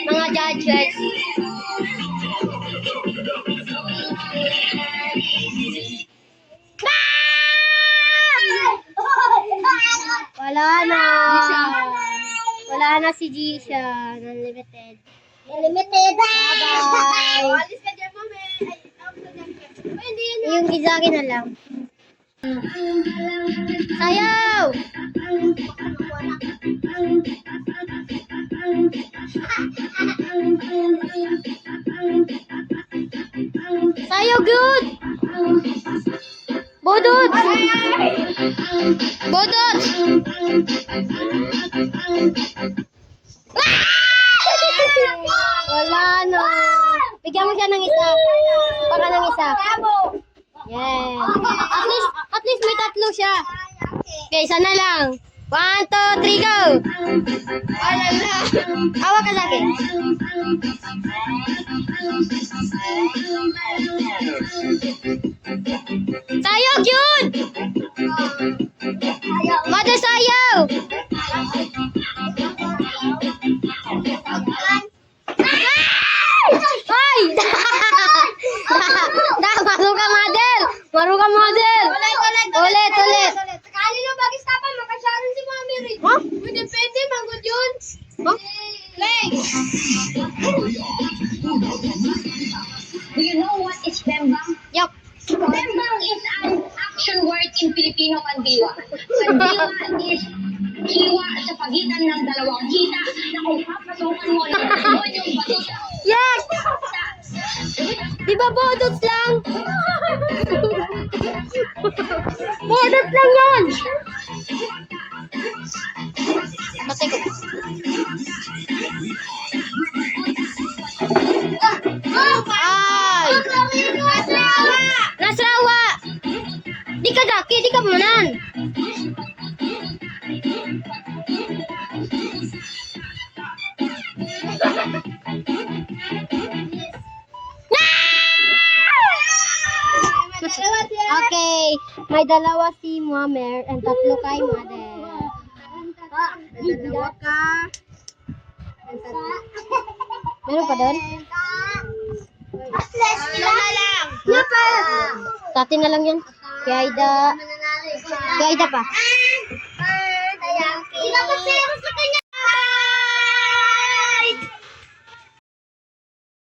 Mga judges. Wala na. Wala na si Jisha. Unlimited. Limited. Bye. Alis ka dyan, mami. Ay, hindi yun. Yung gizagi na lang. Sayaw! Sayaw, good! Bodot! Bodot! Wala na. Bigyan mo siya ng isa. Baka ng isa. Yeah. At least may tatlo siya. Okay, isa na lang. 1, 2, 3, go! Wala na. Hawak ka sa akin. Sayaw, yun! Mother, sayaw! Ay! Maru ka, mother! Maru ka, mother! Ulit. Sakali na bagis ka pa, makasyaron si Mami Rin. Huh? Hindi pwede, manggod yun. Huh? Play. Do you know what is bembang? Yup. Bembang is an action word in Filipino kandiwa. Kandiwa is hiwa sa pagitan ng dalawang hita na kung papasukan mo na doon yung batuta. Yes! Di ba bodot lang? Bodot lang yun! Batay ko. Ay! Nasrawa! Di ka daki, di ka munan. Okay, may dalawa si Muammer and tatlo kay Mother. May dalawa ka. Meron pa doon? Sila na lang. Tati na lang yan. Kay Aida. Kay Aida pa.